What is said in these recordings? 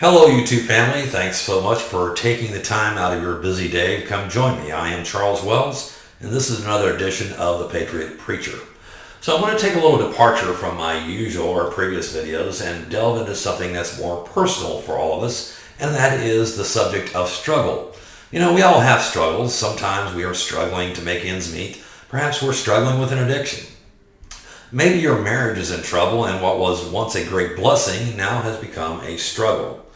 Hello, YouTube family. Thanks so much for taking the time out of your busy day to come join me. I am Charles Wells, and this is another edition of the Patriot Preacher. So I'm going to take a little departure from my usual or previous videos and delve into something that's more personal for all of us, and that is the subject of struggle. You know, we all have struggles. Sometimes we are struggling to make ends meet. Perhaps we're struggling with an addiction. Maybe your marriage is in trouble and what was once a great blessing now has become a struggle.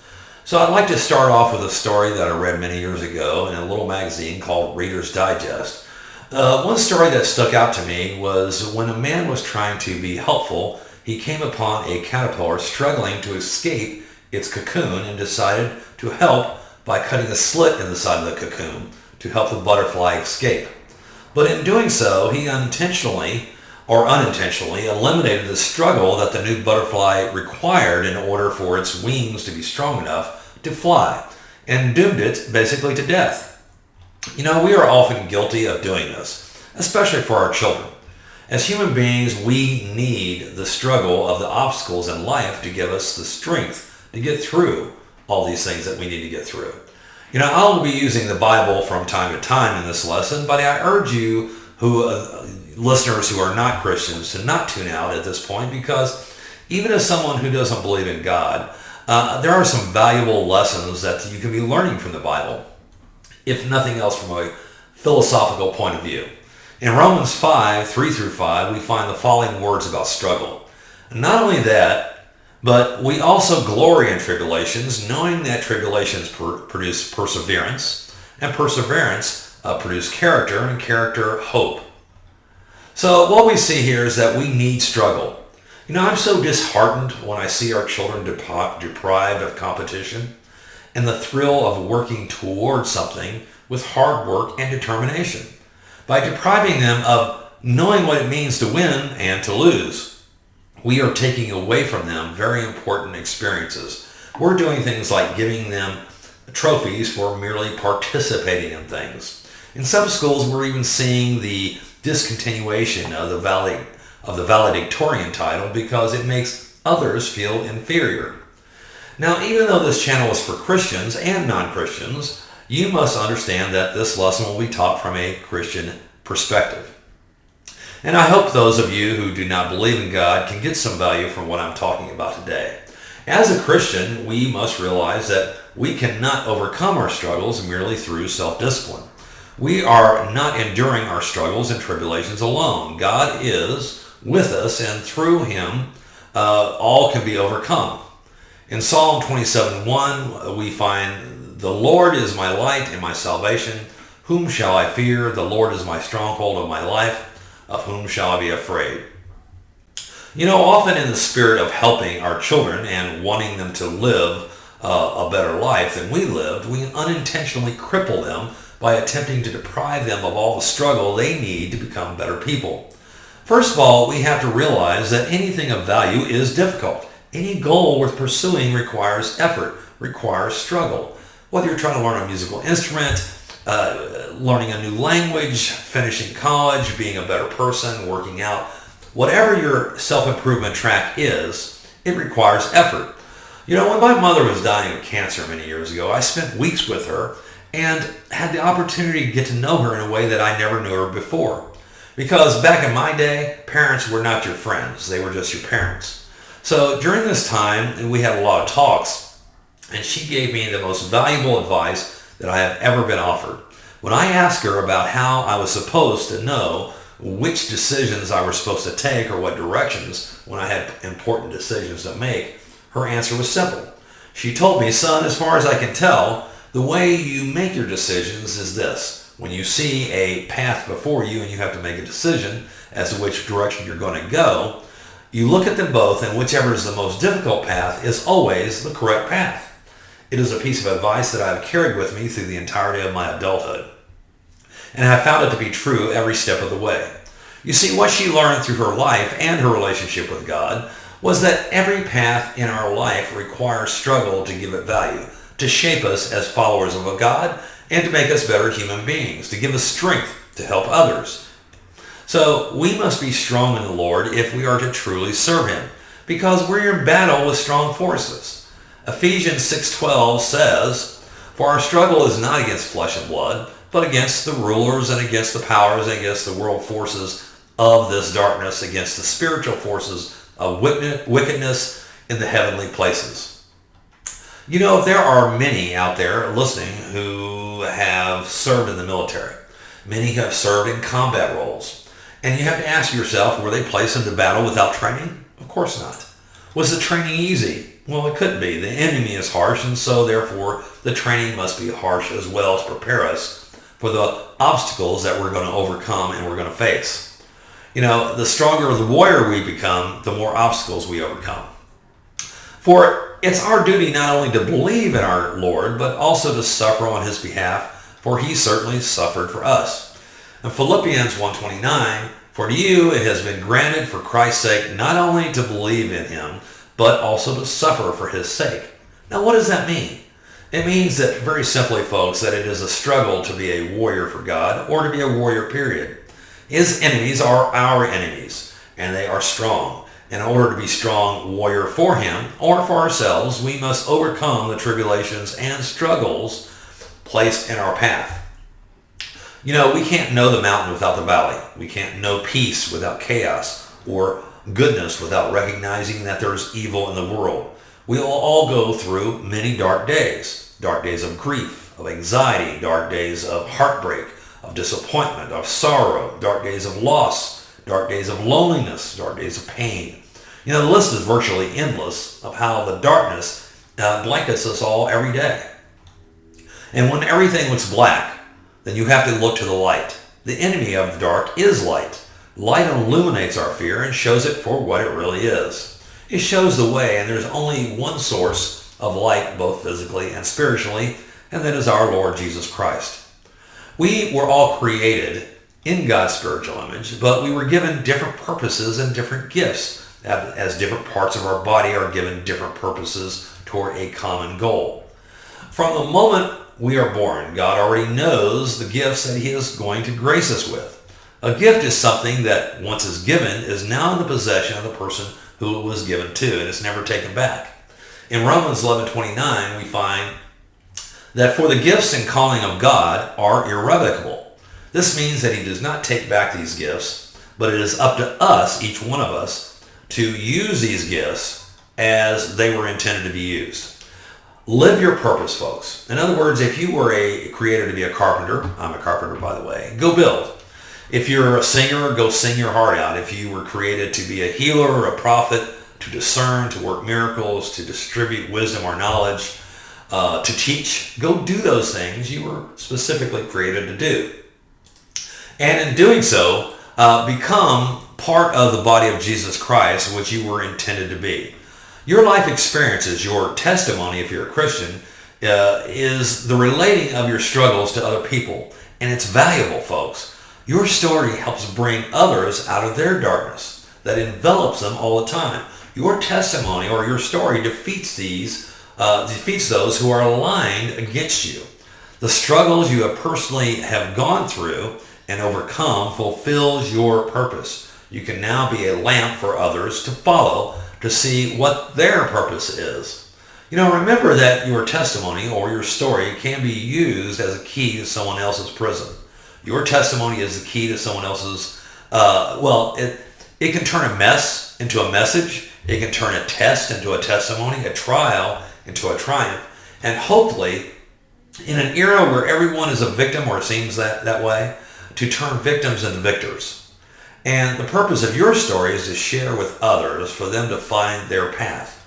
So I'd like to start off with a story that I read many years ago in a little magazine called Reader's Digest. One story that stuck out to me was when a man was trying to be helpful, he came upon a caterpillar struggling to escape its cocoon and decided to help by cutting a slit in the side of the cocoon to help the butterfly escape. But in doing so, he unintentionally eliminated the struggle that the new butterfly required in order for its wings to be strong enough to fly, and doomed it basically to death. You know, we are often guilty of doing this, especially for our children. As human beings, we need the struggle of the obstacles in life to give us the strength to get through all these things that we need to get through. You know, I'll be using the Bible from time to time in this lesson, but I urge you listeners who are not Christians to not tune out at this point, because even as someone who doesn't believe in God, there are some valuable lessons that you can be learning from the Bible, if nothing else from a philosophical point of view. In Romans 5, 3 through 5, we find the following words about struggle. Not only that, but we also glory in tribulations, knowing that tribulations produce perseverance, and perseverance produce character, and character hope. So what we see here is that we need struggle. You know, I'm so disheartened when I see our children deprived of competition and the thrill of working towards something with hard work and determination. By depriving them of knowing what it means to win and to lose, we are taking away from them very important experiences. We're doing things like giving them trophies for merely participating in things. In some schools, we're even seeing the discontinuation of the valedictorian title because it makes others feel inferior. Now, even though this channel is for Christians and non-Christians, you must understand that this lesson will be taught from a Christian perspective. And I hope those of you who do not believe in God can get some value from what I'm talking about today. As a Christian, we must realize that we cannot overcome our struggles merely through self-discipline. We are not enduring our struggles and tribulations alone. God is with us, and through him, all can be overcome. In Psalm 27:1, we find, "The Lord is my light and my salvation. Whom shall I fear? The Lord is my stronghold of my life. Of whom shall I be afraid?" You know, often in the spirit of helping our children and wanting them to live a better life than we lived, we unintentionally cripple them by attempting to deprive them of all the struggle they need to become better people. First of all, we have to realize that anything of value is difficult. Any goal worth pursuing requires effort, requires struggle. Whether you're trying to learn a musical instrument, learning a new language, finishing college, being a better person, working out, whatever your self-improvement track is, it requires effort. You know, when my mother was dying of cancer many years ago, I spent weeks with her and had the opportunity to get to know her in a way that I never knew her before. Because back in my day, parents were not your friends. They were just your parents. So during this time, we had a lot of talks, and she gave me the most valuable advice that I have ever been offered. When I asked her about how I was supposed to know which decisions I was supposed to take or what directions when I had important decisions to make, her answer was simple. She told me, "Son, as far as I can tell, the way you make your decisions is this. When you see a path before you and you have to make a decision as to which direction you're going to go, you look at them both, and whichever is the most difficult path is always the correct path." It is a piece of advice that I have carried with me through the entirety of my adulthood, and I have found it to be true every step of the way. You see, what she learned through her life and her relationship with God was that every path in our life requires struggle to give it value, to shape us as followers of a God, and to make us better human beings, to give us strength to help others. So we must be strong in the Lord if we are to truly serve him, because we're in battle with strong forces. Ephesians 6:12 says, "For our struggle is not against flesh and blood, but against the rulers and against the powers and against the world forces of this darkness, against the spiritual forces of wickedness in the heavenly places." You know, there are many out there listening who have served in the military. Many have served in combat roles. And you have to ask yourself, were they placed into battle without training? Of course not. Was the training easy? Well, it couldn't be. The enemy is harsh, and so therefore the training must be harsh as well to prepare us for the obstacles that we're going to overcome and we're going to face. You know, the stronger the warrior we become, the more obstacles we overcome. For it's our duty not only to believe in our Lord, but also to suffer on his behalf, for he certainly suffered for us. In Philippians 1:29, "For to you it has been granted for Christ's sake not only to believe in him, but also to suffer for his sake." Now what does that mean? It means that, very simply folks, that it is a struggle to be a warrior for God, or to be a warrior period. His enemies are our enemies, and they are strong. In order to be strong warrior for him, or for ourselves, we must overcome the tribulations and struggles placed in our path. You know, we can't know the mountain without the valley. We can't know peace without chaos, or goodness without recognizing that there's evil in the world. We will all go through many dark days of grief, of anxiety, dark days of heartbreak, of disappointment, of sorrow, dark days of loss, dark days of loneliness, dark days of pain. You know, the list is virtually endless of how the darkness blankets us all every day. And when everything looks black, then you have to look to the light. The enemy of the dark is light. Light illuminates our fear and shows it for what it really is. It shows the way, and there's only one source of light, both physically and spiritually, and that is our Lord Jesus Christ. We were all created in God's spiritual image, but we were given different purposes and different gifts, as different parts of our body are given different purposes toward a common goal. From the moment we are born, God already knows the gifts that he is going to grace us with. A gift is something that, once is given, is now in the possession of the person who it was given to, and it's never taken back. In Romans 11:29, we find that for the gifts and calling of God are irrevocable. This means that he does not take back these gifts, but it is up to us, each one of us, to use these gifts as they were intended to be used. Live your purpose, folks. In other words, if you were created to be a carpenter, I'm a carpenter, by the way, go build. If you're a singer, go sing your heart out. If you were created to be a healer or a prophet, to discern, to work miracles, to distribute wisdom or knowledge, to teach, go do those things you were specifically created to do. And in doing so, become part of the body of Jesus Christ, which you were intended to be. Your life experiences, your testimony, if you're a Christian, is the relating of your struggles to other people. And it's valuable, folks. Your story helps bring others out of their darkness that envelops them all the time. Your testimony or your story defeats those who are aligned against you. The struggles you have personally have gone through and overcome fulfills your purpose. You can now be a lamp for others to follow, to see what their purpose is. You know, remember that your testimony or your story can be used as a key to someone else's prison. Your testimony is the key to someone else's, it can turn a mess into a message. It can turn a test into a testimony, a trial into a triumph. And hopefully, in an era where everyone is a victim, or it seems that way, to turn victims into victors. And the purpose of your story is to share with others for them to find their path.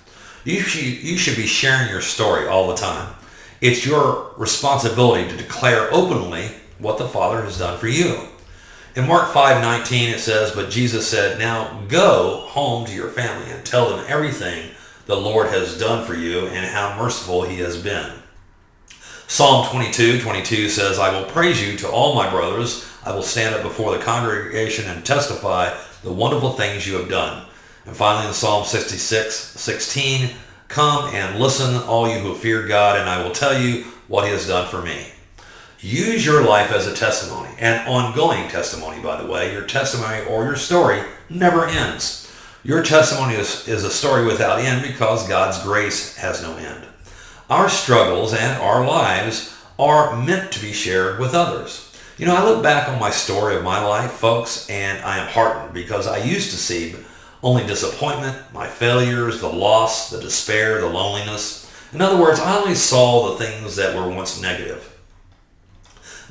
You should be sharing your story all the time. It's your responsibility to declare openly what the Father has done for you. In Mark 5:19 it says, "But Jesus said, 'Now go home to your family and tell them everything the Lord has done for you and how merciful he has been.'" Psalm 22:22 says, "I will praise you to all my brothers. I will stand up before the congregation and testify the wonderful things you have done." And finally in Psalm 66:16, "Come and listen, all you who fear God, and I will tell you what he has done for me." Use your life as a testimony, an ongoing testimony, by the way. Your testimony or your story never ends. Your testimony is a story without end because God's grace has no end. Our struggles and our lives are meant to be shared with others. I look back on my story of my life, folks, and I am heartened because I used to see only disappointment, my failures, the loss, the despair, the loneliness. In other words, I only saw the things that were once negative.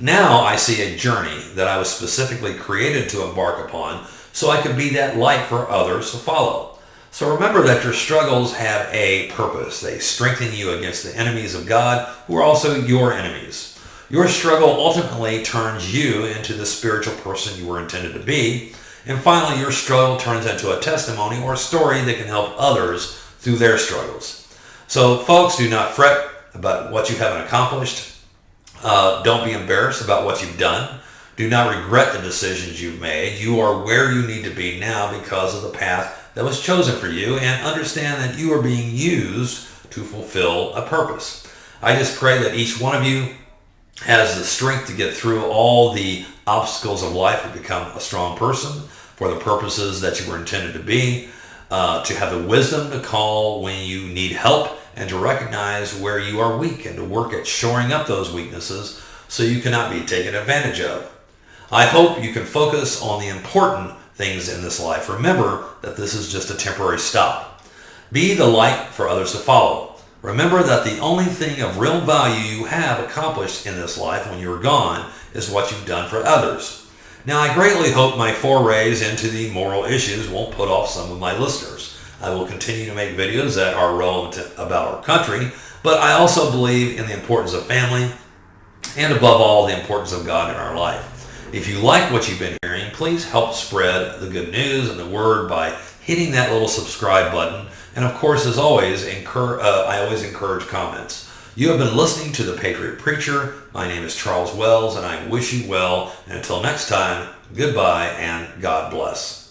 Now I see a journey that I was specifically created to embark upon so I could be that light for others to follow. So remember that your struggles have a purpose. They strengthen you against the enemies of God, who are also your enemies. Your struggle ultimately turns you into the spiritual person you were intended to be. And finally, your struggle turns into a testimony or a story that can help others through their struggles. So folks, do not fret about what you haven't accomplished. Don't be embarrassed about what you've done. Do not regret the decisions you've made. You are where you need to be now because of the path that was chosen for you, and understand that you are being used to fulfill a purpose. I just pray that each one of you has the strength to get through all the obstacles of life to become a strong person for the purposes that you were intended to be, to have the wisdom to call when you need help, and to recognize where you are weak and to work at shoring up those weaknesses so you cannot be taken advantage of. I hope you can focus on the important things in this life. Remember that this is just a temporary stop. Be the light for others to follow. Remember that the only thing of real value you have accomplished in this life when you're gone is what you've done for others. Now, I greatly hope my forays into the moral issues won't put off some of my listeners. I will continue to make videos that are relevant about our country, but I also believe in the importance of family and above all, the importance of God in our life. If you like what you've been hearing, please help spread the good news and the word by hitting that little subscribe button. And of course, as always, I always encourage comments. You have been listening to The Patriot Preacher. My name is Charles Wells, and I wish you well. And until next time, goodbye and God bless.